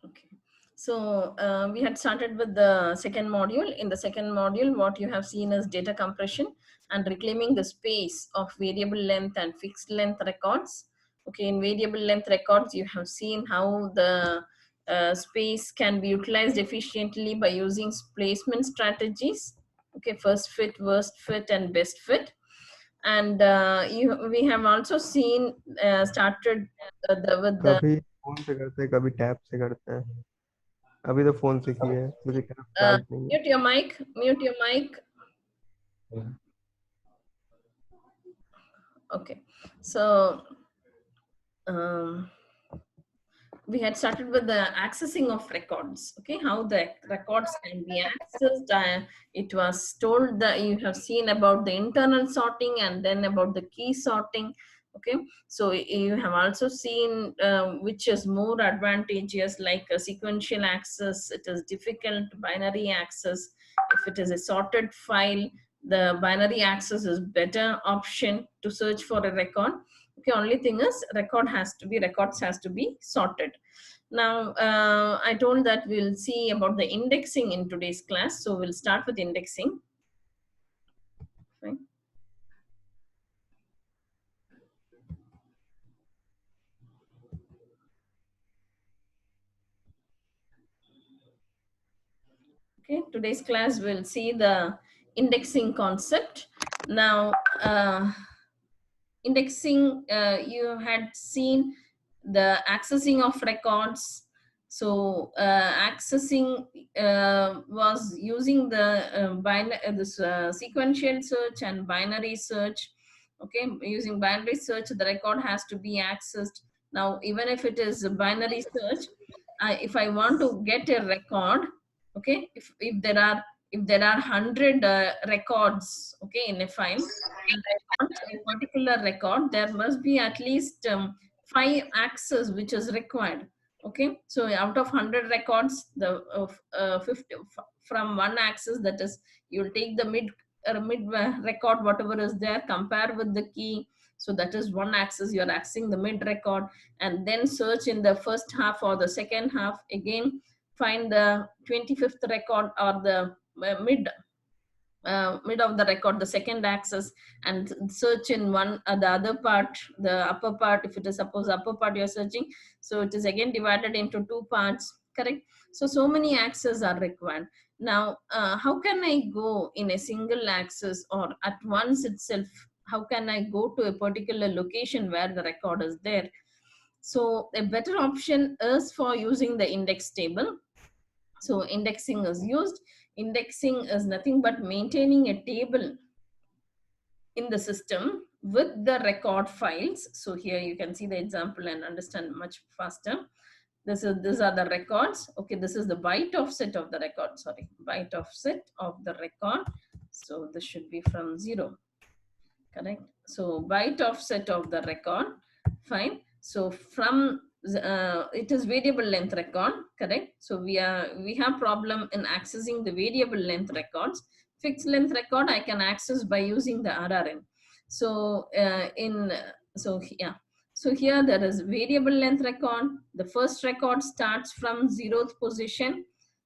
Okay. So we had started with the second module. In the second module, what you have seen is data compression and reclaiming the space of variable length and fixed length records. Okay, in variable length records, you have seen how the space can be utilized efficiently by using placement strategies. Okay, first fit, worst fit, and best fit. And we have also seen started with the कभी phone से करते हैं, कभी tab से करते हैं। अभी तो फोन से किया है, मुझे क्या चार्ज नहीं है। mute your mic, mute your mic. Okay, so um, we had started with the accessing of records. Okay, how the records can be accessed. It was told that you have seen about the internal sorting and then about the key sorting. Okay, so you have also seen which is more advantageous, like a sequential access. It is difficult binary access. If it is a sorted file, the binary access is better option to search for a record. Okay, only thing is records has to be sorted. Now I told that we'll see about the indexing in today's class, so we'll start with indexing. Fine. Okay, today's class will see the indexing concept. Now indexing, you had seen the accessing of records. So accessing was using the this sequential search and binary search. Okay, using binary search, the record has to be accessed. Now even if it is a binary search, if I want to get a record, okay, if there are 100 records, okay, in a file, and I want a particular record, there must be at least 5 access which is required. Okay, so out of 100 records, the 50 from one access, that is, you'll take the mid record, whatever is there, compare with the key. So that is one access, you're accessing the mid record, and then search in the first half or the second half, again find the 25th record or the mid of the record, the second axis, and search in one the other part, the upper part. If it is suppose upper part you're searching, so it is again divided into two parts, correct? So many axes are required. Now how can I go in a single axis or at once itself? How can I go to a particular location where the record is there? So a better option is for using the index table. So indexing is used. Indexing is nothing but maintaining a table in the system with the record files. So here you can see the example and understand much faster. These are the records. Okay, this is the byte offset of the record. Sorry, byte offset of the record. So this should be from 0. Correct. So byte offset of the record. Fine. So from it is variable length record. Correct. So we have problem in accessing the variable length records. Fixed length record I can access by using the RRN. So so here there is variable length record. The first record starts from 0th position.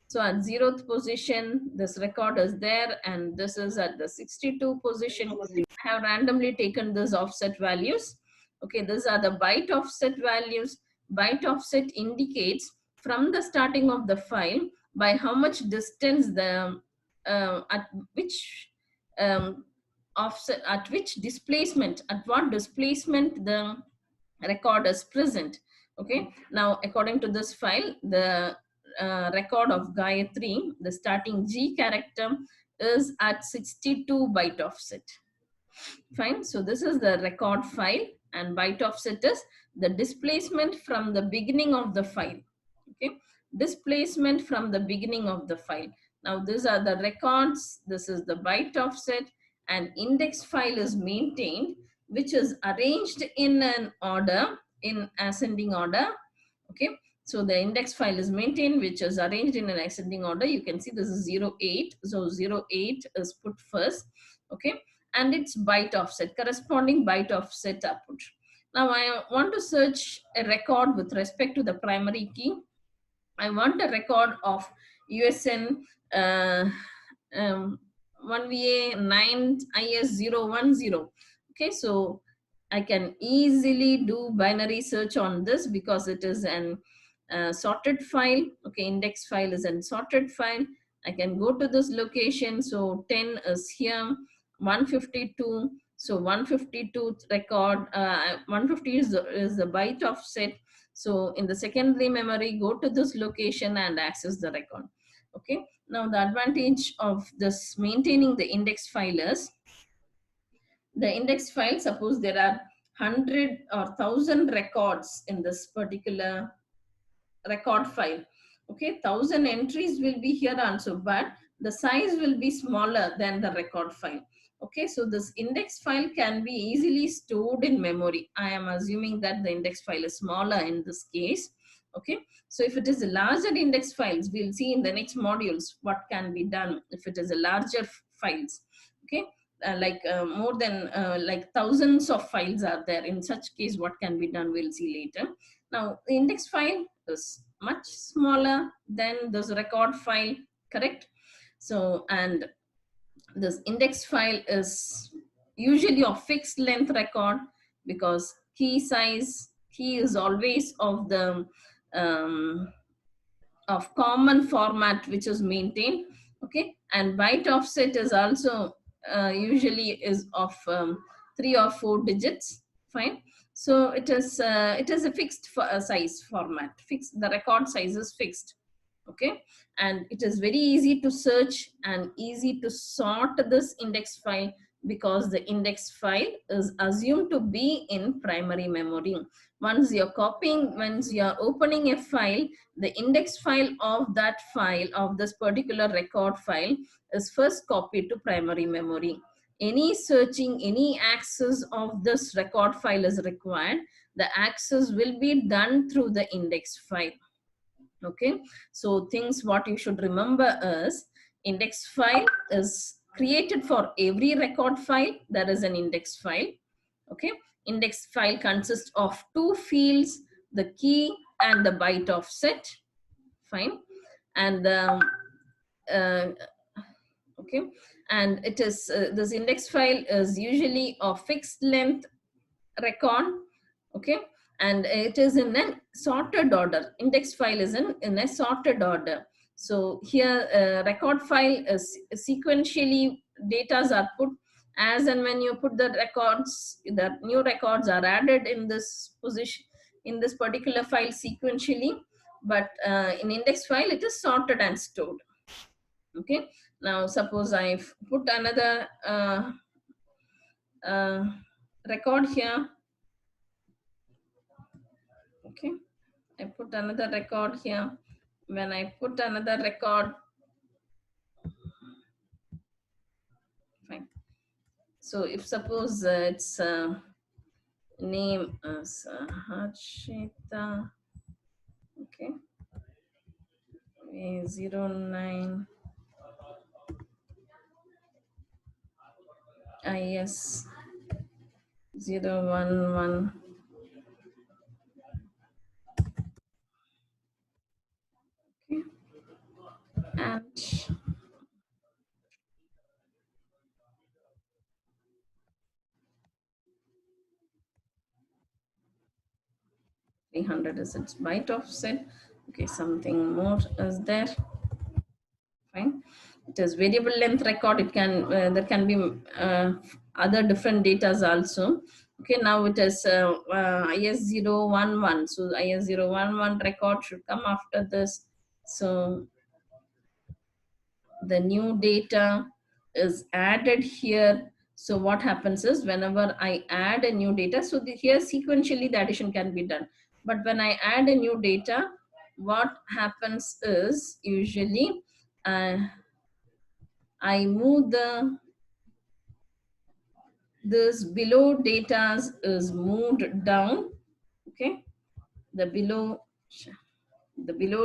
So at 0th position, this record is there, and this is at the 62 position. I have randomly taken these offset values. Okay, these are the byte offset values. Byte offset indicates from the starting of the file by how much distance the at which offset, at which displacement, at what displacement the record is present. Okay, now according to this file, the record of Gayatri, the starting G character is at 62 byte offset. Fine. So this is the record file, and byte offset is the displacement from the beginning of the file. Okay, displacement from the beginning of the file. Now these are the records. This is the byte offset, and index file is maintained, which is arranged in an order, in ascending order. Okay, so the index file is maintained, which is arranged in an ascending order. You can see this is 08. So 08 is put first. Okay, and it's byte offset, corresponding byte offset output. Now I want to search a record with respect to the primary key. I want a record of USN um, 1VA 9 IS 010. Okay, so I can easily do binary search on this because it is an sorted file. Okay, index file is an sorted file. I can go to this location. So 10 is here, 152. So 152 record, 150 is the byte offset. So in the secondary memory, go to this location and access the record. Okay. Now the advantage of this maintaining the index file is, the index file, suppose there are 100 or 1000 records in this particular record file. Okay, 1000 entries will be here also, but the size will be smaller than the record file. Okay, so this index file can be easily stored in memory. I am assuming that the index file is smaller in this case. Okay, so if it is a larger index files, we'll see in the next modules what can be done if it is a larger files. Okay, more than like thousands of files are there. In such case, what can be done, we'll see later. Now, the index file is much smaller than this record file, correct? So, and this index file is usually of fixed length record, because key is always of the of common format which is maintained. Okay, and byte offset is also usually is of 3 or 4 digits. Fine. So it is a fixed size format. Fixed, the record size is fixed. Okay, and it is very easy to search and easy to sort this index file, because the index file is assumed to be in primary memory. Once you're opening a file, the index file of that file, of this particular record file, is first copied to primary memory. Any searching, any access of this record file is required, the access will be done through the index file. Okay, so things what you should remember is, index file is created for every record file. There is an index file. Okay, index file consists of 2 fields, the key and the byte offset. Fine. And uh, okay, and it is this index file is usually of fixed length record. Okay, and it is in a sorted order. Index file is in a sorted order. So here record file is sequentially, datas are put as and when you put the records, the new records are added in this position, in this particular file sequentially. But in index file it is sorted and stored. Okay, now suppose I've put another uh, record here. Okay, I put another record here. When I put another record, fine. So if suppose it's name as Harshita, okay, 09 IS 011. Okay, and 300 is its byte offset. Okay, something more is there. Fine. It is variable length record. It can there can be other different datas also. Okay, now it is IS 011. So IS 011 record should come after this. So the new data is added here. So what happens is, whenever I add a new data, so here sequentially the addition can be done. But when I add a new data, what happens is usually I move this below data is moved down. Okay, the below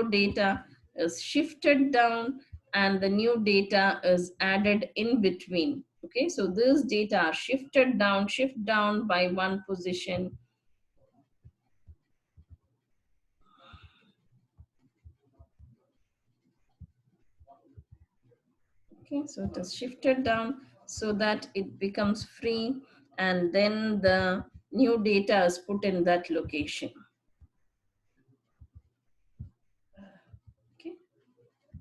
data is shifted down, and the new data is added in between. Okay, so this data are shifted down, shift down by 1 position. Okay, so it is shifted down so that it becomes free, and then the new data is put in that location. Okay,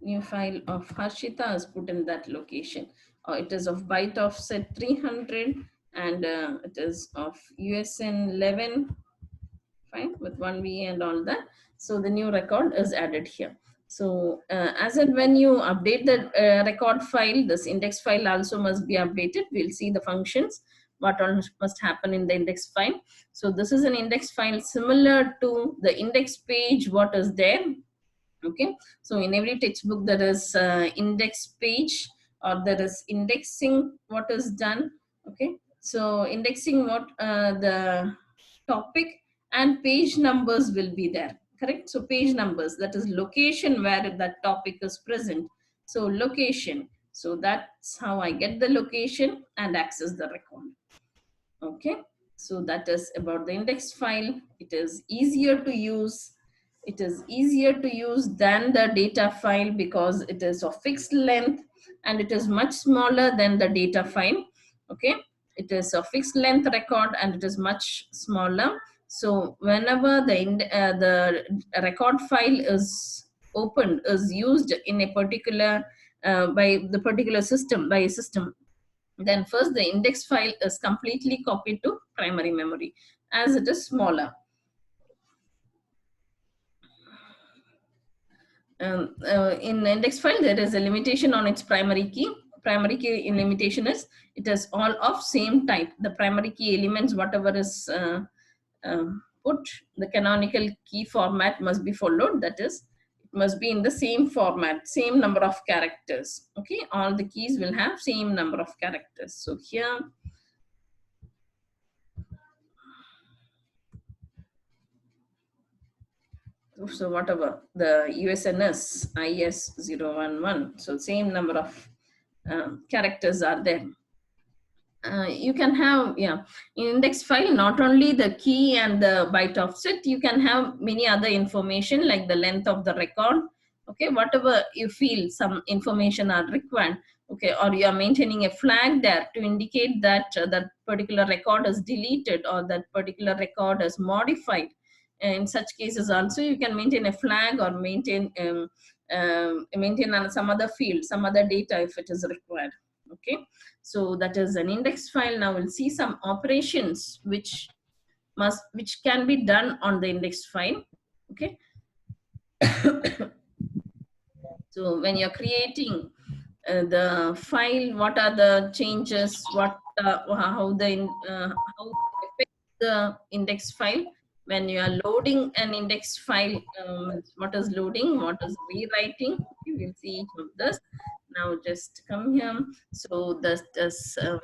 new file of Harshita is put in that location. It is of byte offset 300, and it is of USN 11, fine, with 1V and all that. So the new record is added here. So as and when you update the record file, this index file also must be updated. We'll see the functions, what all must happen in the index file. So this is an index file similar to the index page, what is there. Okay, so in every textbook there is index page, or there is indexing what is done. Okay, so indexing what the topic, and page numbers will be there, correct? So page numbers, that is location where that topic is present. So location, so that's how I get the location and access the record. Okay, so that is about the index file. It is easier to use. It is easier to use than the data file because it is of fixed length and it is much smaller than the data file. Okay, it is a fixed length record and it is much smaller. So whenever the record file is opened, is used in a particular by the particular system, by a system, then first the index file is completely copied to primary memory as it is smaller. In index file, there is a limitation on its primary key. Primary key in limitation is it is all of same type. The primary key elements, whatever is put, the canonical key format must be followed. That is, it must be in the same format, same number of characters. Okay, all the keys will have same number of characters. So here, so whatever the USN is IS011, so same number of characters are there. You can have, yeah, in index file, not only the key and the byte offset, you can have many other information like the length of the record. Okay, whatever you feel some information are required. Okay, or you are maintaining a flag there to indicate that that particular record is deleted or that particular record is modified. In such cases also you can maintain a flag or maintain some other field, some other data if it is required. Okay, so that is an index file. Now we'll see some operations which can be done on the index file. Okay. So when you're creating the file, what are the changes, how affect the index file when you are loading an index file, what is loading, what is rewriting. You will see each of this. Now just come here. So this when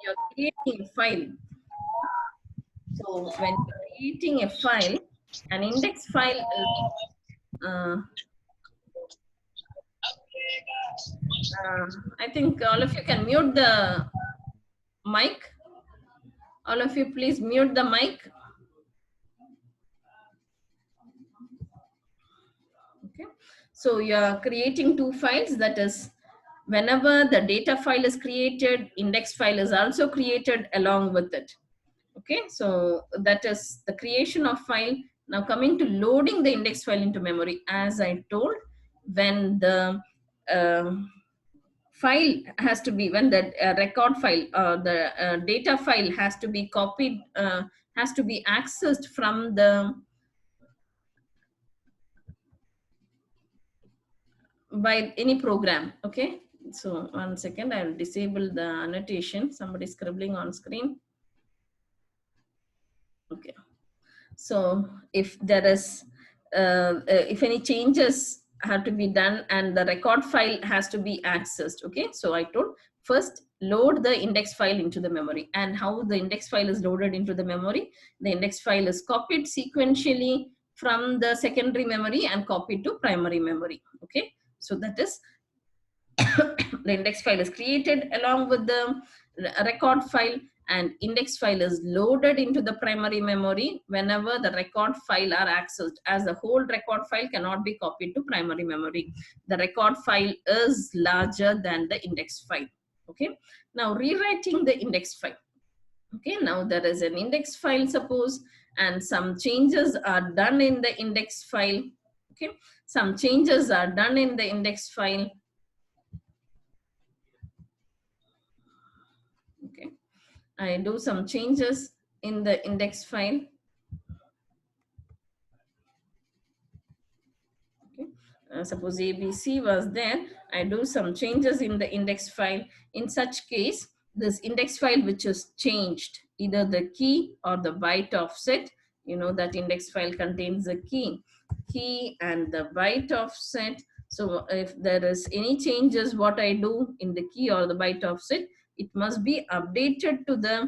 you're creating a file, so when you're creating a file, an index file I think all of you can mute the mic. All of you please mute the mic. Okay, so you are creating two files, that is, whenever the data file is created, index file is also created along with it. Okay, so that is the creation of file. Now coming to loading the index file into memory, as I told, when the file has to be, when the record file or the data file has to be copied, has to be accessed from the by any program. Okay, so 1 second, I will disable the annotation. Somebody scribbling on screen. Okay, so if there is if any changes have to be done and the record file has to be accessed. Okay, so I told first load the index file into the memory, and how the index file is loaded into the memory. The index file is copied sequentially from the secondary memory and copied to primary memory. Okay, so that is the index file is created along with the record file, and index file is loaded into the primary memory whenever the record file are accessed, as the whole record file cannot be copied to primary memory. The record file is larger than the index file. Okay, now rewriting the index file. Okay, now there is an index file, suppose, and some changes are done in the index file. Okay, some changes are done in the index file. Okay, I do some changes in the index file. Okay, suppose ABC was there. I do some changes in the index file. In such case, this index file which is changed, either the key or the byte offset, you know that index file contains the key and the byte offset. So if there is any changes, what I do in the key or the byte offset, it must be updated to the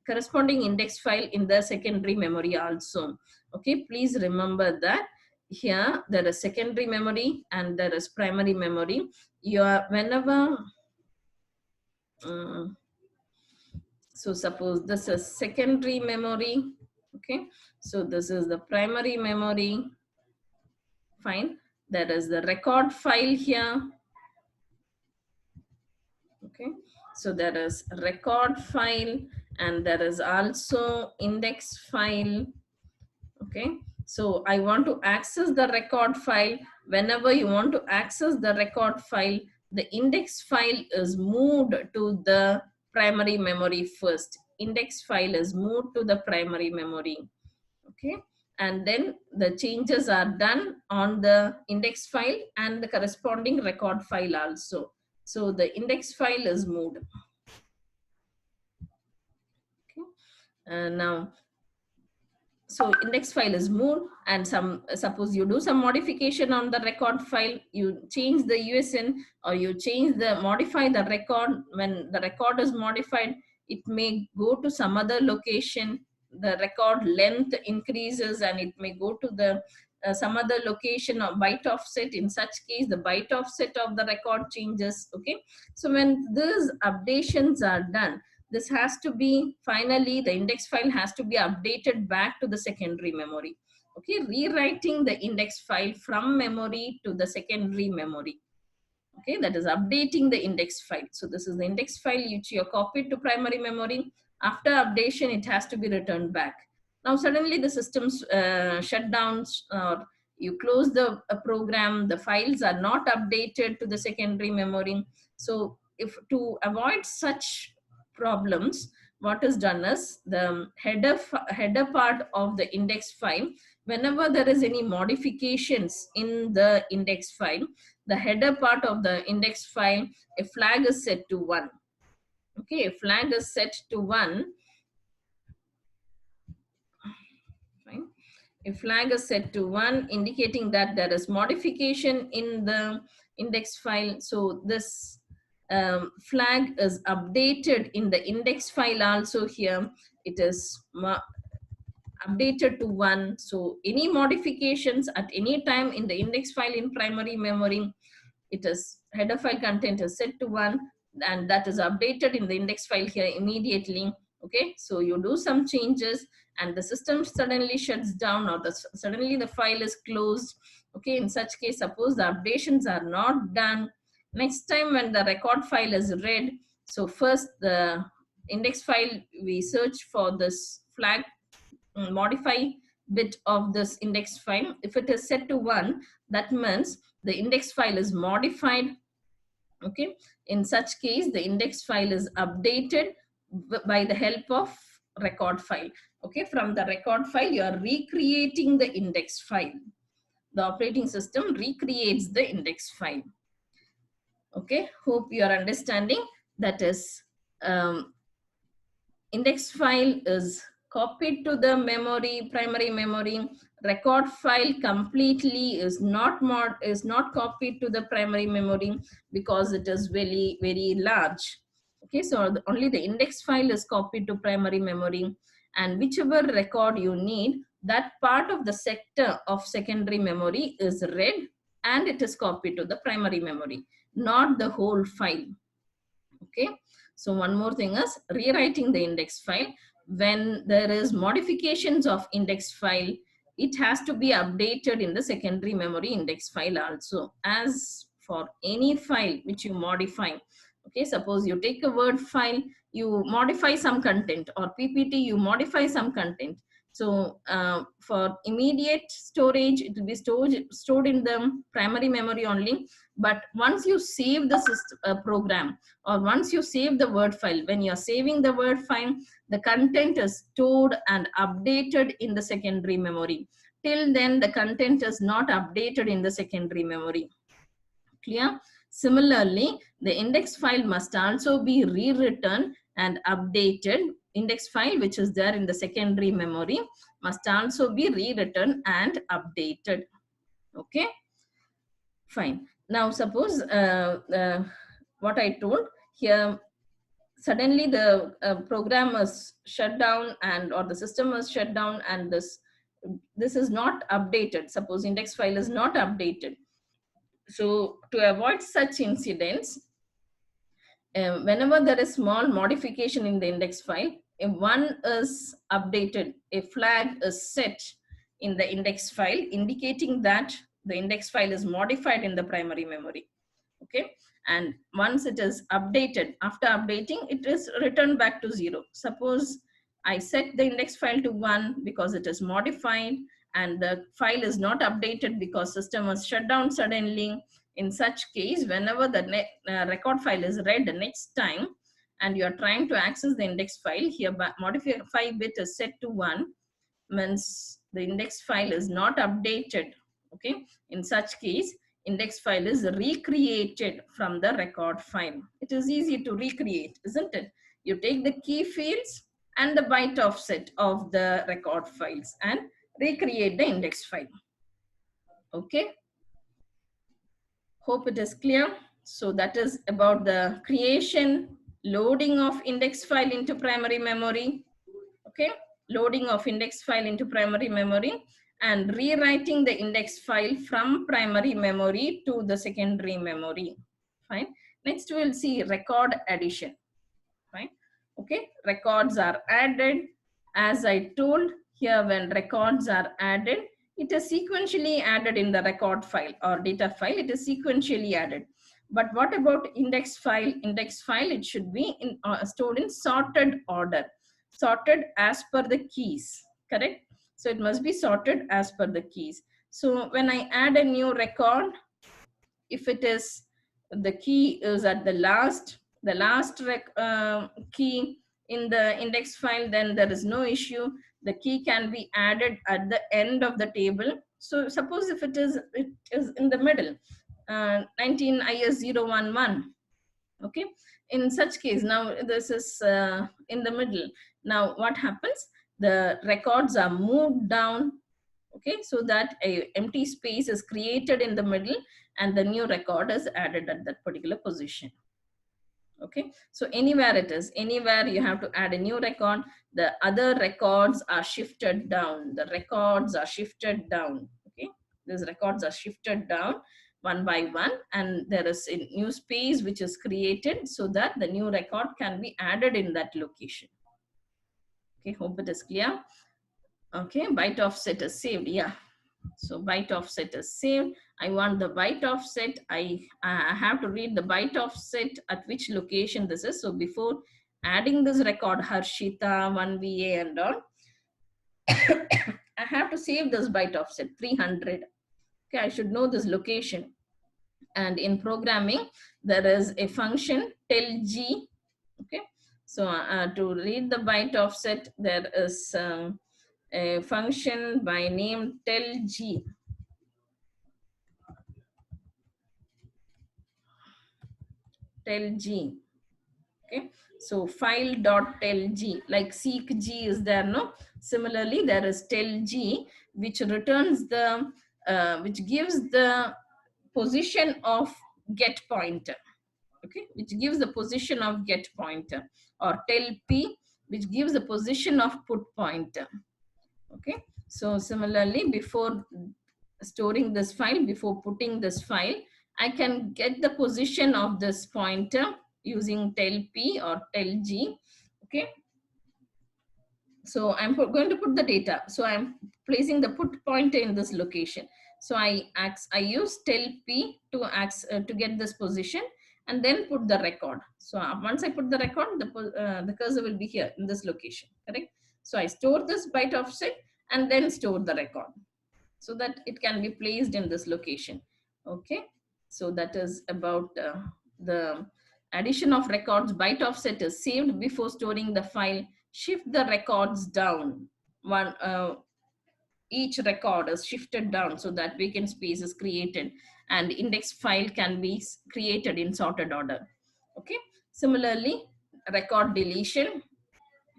corresponding index file in the secondary memory also. Okay, please remember that here there is secondary memory and there is primary memory. You are whenever so suppose this is secondary memory. Okay, so this is the primary memory. Fine, there is the record file here. Okay, so there is record file and there is also index file. Okay, so I want to access the record file. Whenever you want to access the record file, the index file is moved to the primary memory first. Index file is moved to the primary memory. Okay, and then the changes are done on the index file and the corresponding record file also. So the index file is moved. Okay, now so index file is moved, and suppose you do some modification on the record file, you change the USN or you modify the record. When the record is modified, it may go to some other location. The record length increases and it may go to the some other location or byte offset. In such case, the byte offset of the record changes. Okay, so when these updations are done, this has to be, finally the index file has to be updated back to the secondary memory. Okay, rewriting the index file from memory to the secondary memory. Okay, that is updating the index file. So this is the index file which you copied to primary memory. After updation, it has to be returned back. Now suddenly the system's shut down, or you close the program, the files are not updated to the secondary memory. So if to avoid such problems, what is done is the header part of the index file, whenever there is any modifications in the index file, the header part of the index file, a flag is set to 1. Okay, a flag is set to 1. Fine. A flag is set to 1, indicating that there is modification in the index file. So this flag is updated in the index file also. Here it is updated to 1. So any modifications at any time in the index file in primary memory, it is header file content is set to 1, and that is updated in the index file here immediately. Okay, so you do some changes and the system suddenly shuts down, or suddenly the file is closed. Okay, in such case, suppose the updations are not done. Next time when the record file is read, so first the index file, we search for this flag modify bit of this index file. If it is set to 1, that means the index file is modified. Okay, in such case, the index file is updated by the help of record file. Okay, from the record file, you are recreating the index file. The operating system recreates the index file. Okay, hope you are understanding. That is, index file is copied to the memory, primary memory. Record file completely is not copied to the primary memory because it is very, very large. Okay, so only the index file is copied to primary memory, and whichever record you need, that part of the sector of secondary memory is read and it is copied to the primary memory, not the whole file. Okay, So one more thing is rewriting the index file. When there is modifications of index file, it has to be updated in the secondary memory index file also. As for any file which you modify, okay, suppose you take a Word file, you modify some content, or PPT, you modify some content. So for immediate storage, it will be stored in the primary memory only. But once you save the system, program, or once you save the Word file, when you're saving the Word file, the content is stored and updated in the secondary memory. Till then, the content is not updated in the secondary memory. Clear? Similarly, the index file must also be rewritten and updated. Index file which is there in the secondary memory must also be rewritten and updated. Okay, fine. Now suppose what I told here, suddenly the program is shut down, and or the system is shut down, and this is not updated. Suppose index file is not updated. So to avoid such incidents, whenever there is small modification in the index file, if one is updated, a flag is set in the index file indicating that the index file is modified in the primary memory. Okay, and once it is updated, after updating, it is returned back to 0. Suppose I set the index file to 1 because it is modified, and the file is not updated because system was shut down suddenly. In such case, whenever the record file is read the next time and you are trying to access the index file, here modify bit is set to 1, means the index file is not updated. Okay, in such case, index file is recreated from the record file. It is easy to recreate, isn't it? You take the key fields and the byte offset of the record files and recreate the index file. Okay, hope it is clear. So that is about the creation, loading of index file into primary memory. Okay, loading of index file into primary memory and rewriting the index file from primary memory to the secondary memory. Fine. Next we'll see record addition. Fine. Okay, records are added. As I told here, when records are added, it is sequentially added in the record file or data file. It is sequentially added. But what about index file? Index file, it should be stored in sorted order, sorted as per the keys, correct? So it must be sorted as per the keys. So when I add a new record, if it is the key is at the last key in the index file, then there is no issue. The key can be added at the end of the table. So suppose if it is in the middle, 19 IS 011. Okay, in such case, now this is in the middle. Now what happens? The records are moved down, okay, so that a empty space is created in the middle and the new record is added at that particular position. Okay, so anywhere it is, anywhere you have to add a new record, the other records are shifted down. The records are shifted down. Okay, these records are shifted down one by one, and there is a new space which is created so that the new record can be added in that location. Okay, hope it is clear. Okay, byte offset is saved. Yeah, so byte offset is saved. I want the byte offset. I have to read the byte offset at which location this is. So before adding this record, Harshita, 1VA and all, I have to save this byte offset 300. Okay, I should know this location. And in programming, there is a function tellg. Okay, so to read the byte offset, there is a function by name tellg. Tellg. Okay, so file.tellg, like seekg is there, no? Similarly, there is tellg, which returns the which gives the position of get pointer. Okay, which gives the position of get pointer, or tellp, which gives the position of put pointer. Okay, so similarly, before storing this file, before putting this file, I can get the position of this pointer using tel P or tel G. Okay. So I'm going to put the data. So I'm placing the put pointer in this location. So I use tel P to get this position and then put the record. So once I put the record, the cursor will be here in this location, correct? So I store this byte offset and then store the record so that it can be placed in this location. Okay, so that is about the addition of records. Byte offset is saved before storing the file. Shift the records down. Each record is shifted down so that vacant space is created and index file can be created in sorted order. Okay, similarly, record deletion.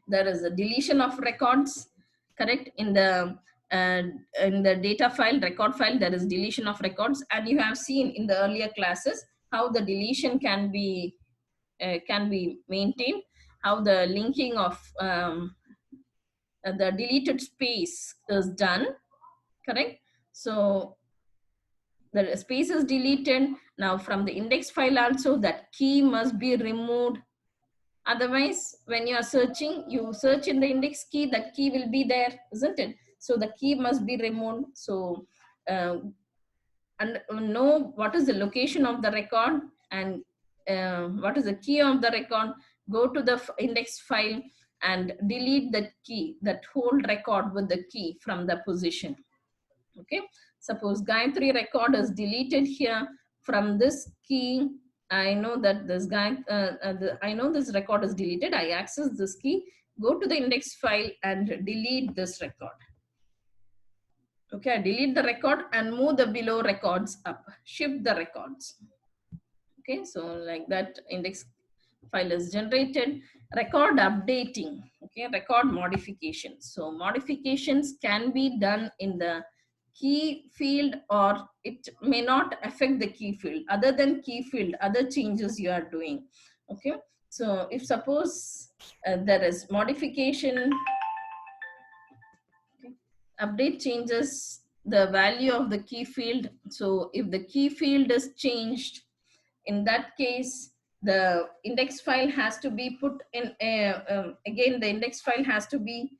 There is a deletion of records, correct? Uh, in the data file, record file, there is deletion of records, and you have seen in the earlier classes how the deletion can be maintained, how the linking of the deleted space is done, correct? So the space is deleted. Now from the index file also, that key must be removed. Otherwise, when you are searching, you search in the index key, that key will be there, isn't it? So the key must be removed. So and know what is the location of the record and what is the key of the record. Go to the index file and delete that key, that whole record with the key from the position. Okay, suppose Gayatri record is deleted here. From this key, I know that this guy, I know this record is deleted. I access this key, go to the index file and delete this record. Okay, I delete the record and move the below records up, shift the records. Okay, so like that, index file is generated. Record updating, okay, record modifications. So modifications can be done in the key field, or it may not affect the key field. Other than key field, other changes you are doing. Okay, so if suppose there is modification, okay, update changes the value of the key field. So if the key field is changed, in that case, the index file has to be put in again, the index file has to be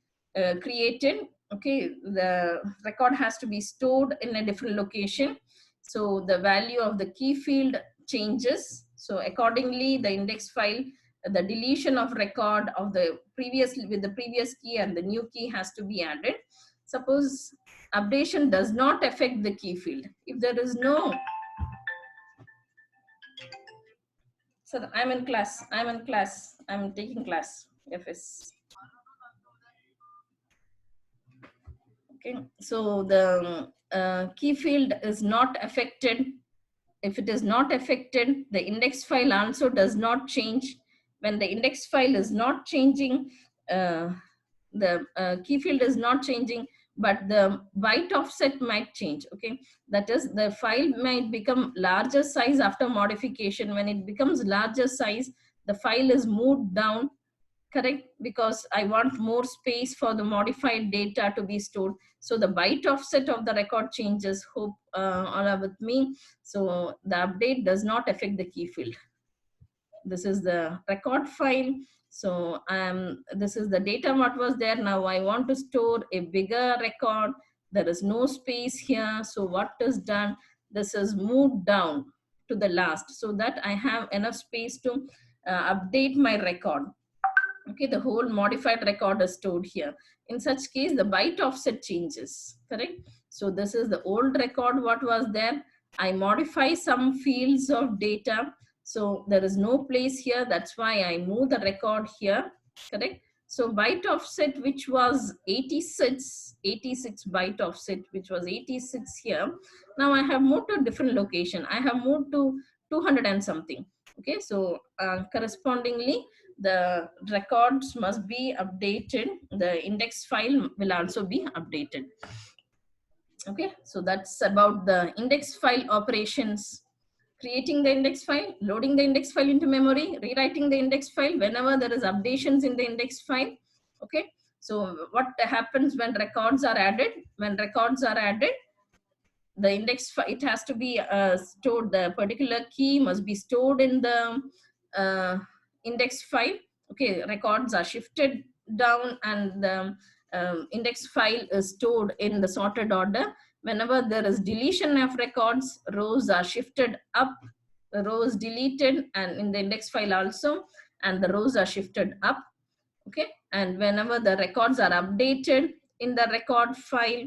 created. Okay, the record has to be stored in a different location. So the value of the key field changes. So accordingly, the index file, the deletion of record of the previous with the previous key and the new key has to be added. Suppose updation does not affect the key field. If there is no, so I'm in class, I'm taking class, FS. Okay, so the key field is not affected. If it is not affected, the index file also does not change. When the index file is not changing, the key field is not changing, but the byte offset might change. Okay, that is, the file might become larger size after modification. When it becomes larger size, the file is moved down, correct? Because I want more space for the modified data to be stored. So the byte offset of the record changes. Hope all are with me. So the update does not affect the key field. This is the record file. So this is the data what was there. Now I want to store a bigger record. There is no space here. So what is done? This is moved down to the last so that I have enough space to update my record. Okay, the whole modified record is stored here. In such case, the byte offset changes, correct? So this is the old record, what was there. I modify some fields of data. So there is no place here. That's why I move the record here, correct? So byte offset, which was 86 byte offset, which was 86 here. Now I have moved to a different location. I have moved to 200 and something. Okay, so correspondingly, the records must be updated. The index file will also be updated. Okay, so that's about the index file operations. Creating the index file, loading the index file into memory, rewriting the index file whenever there is updations in the index file. Okay, so what happens when records are added? When records are added, the index file, it has to be stored. The particular key must be stored in the index file. Okay, records are shifted down and the index file is stored in the sorted order. Whenever there is deletion of records, rows are shifted up, the rows deleted, and in the index file also, and the rows are shifted up. Okay, and whenever the records are updated in the record file,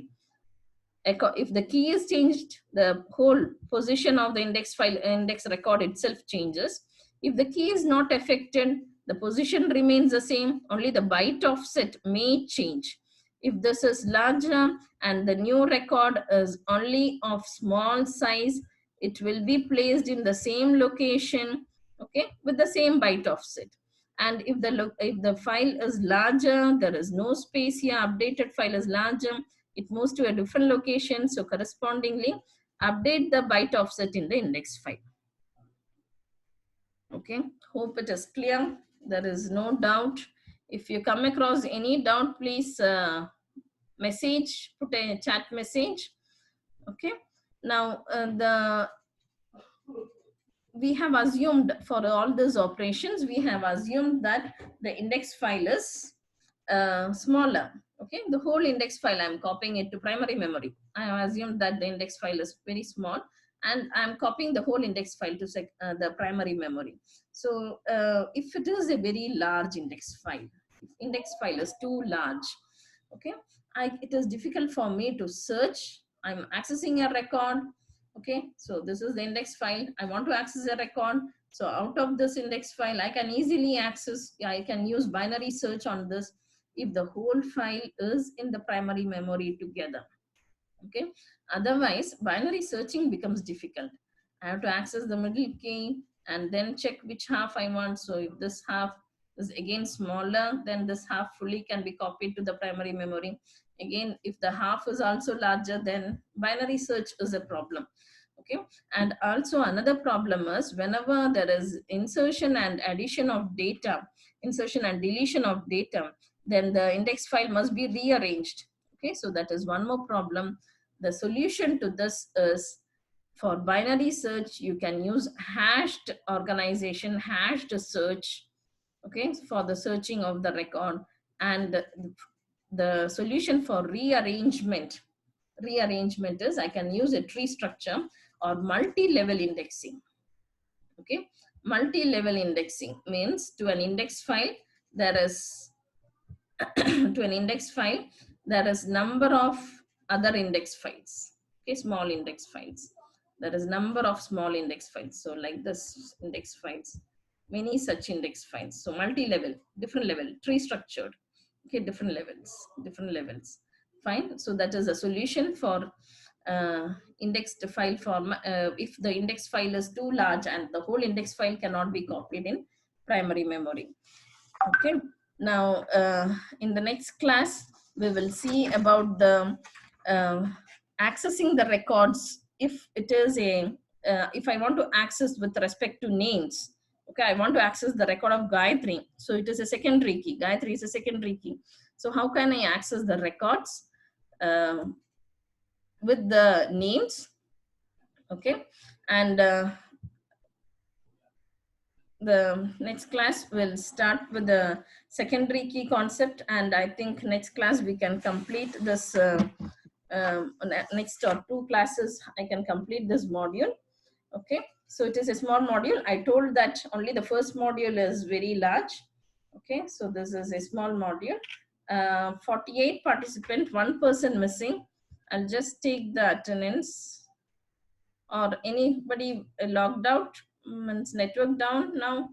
if the key is changed, the whole position of the index file, index record itself changes. If the key is not affected, the position remains the same, only the byte offset may change. If this is larger and the new record is only of small size, it will be placed in the same location, okay, with the same byte offset. And if the file is larger, there is no space here, updated file is larger, it moves to a different location. So correspondingly, update the byte offset in the index file. Okay, hope it is clear. There is no doubt. If you come across any doubt, please message, put a chat message. Okay, now we have assumed for all these operations, we have assumed that the index file is smaller. Okay, the whole index file, I'm copying it to primary memory. I have assumed that the index file is very small, and I'm copying the whole index file to the primary memory. So if it is a very large index file, if index file is too large, okay, it is difficult for me to search. I'm accessing a record. Okay, so this is the index file. I want to access a record. So out of this index file, I can easily access, I can use binary search on this if the whole file is in the primary memory together. Okay, otherwise binary searching becomes difficult. I have to access the middle key and then check which half I want. So if this half is again smaller, then this half fully can be copied to the primary memory. Again, if the half is also larger, then binary search is a problem. Okay, and also another problem is whenever there is insertion and addition of data, insertion and deletion of data, then the index file must be rearranged. Okay, so that is one more problem. The solution to this is, for binary search, you can use hashed organization, hashed search, okay, for the searching of the record. And the solution for rearrangement is I can use a tree structure or multi-level indexing. Okay, multi-level indexing means to an index file there is to an index file there is number of other index files. Okay, small index files, there is number of small index files. So like this index files, many such index files. So multi-level, different level, tree structured. Okay, different levels. Fine. So that is a solution for indexed file form. If the index file is too large and the whole index file cannot be copied in primary memory. Okay. Now, in the next class, we will see about the accessing the records. If it is a, if I want to access with respect to names, okay, I want to access the record of Gayatri. So it is a secondary key. Gayatri is a secondary key. So how can I access the records with the names? Okay, and the next class will start with the secondary key concept, and I think next class we can complete this next or two classes I can complete this module. Okay, so it is a small module. I told that only the first module is very large. Okay, so this is a small module. 48 participants, 1 person missing. I'll just take the attendance. Or anybody logged out, means network down now?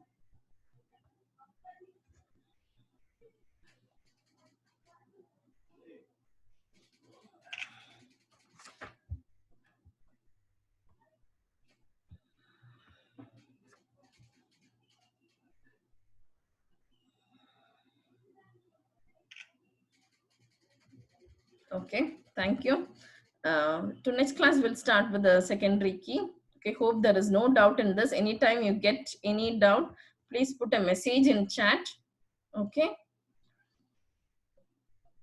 Okay, thank you. To next class, we'll start with the secondary key. Okay, hope there is no doubt in this. Anytime you get any doubt, please put a message in chat. Okay.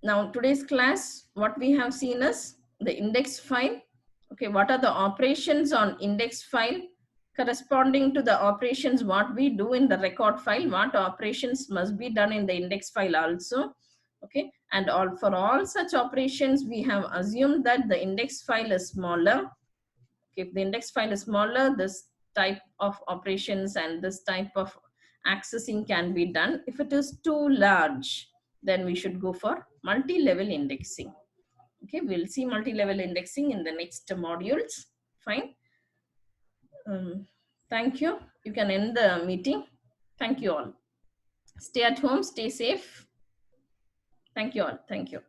Now, today's class, what we have seen is the index file. Okay, what are the operations on index file? corresponding to the operations what we do in the record file, what operations must be done in the index file also. Okay, and all for all such operations we have assumed that the index file is smaller. If the index file is smaller, this type of operations and this type of accessing can be done. If it is too large, then we should go for multi-level indexing. Okay, we'll see multi-level indexing in the next modules. Fine. Thank you. You can end the meeting. Thank you all. Stay at home, stay safe. Thank you all. Thank you.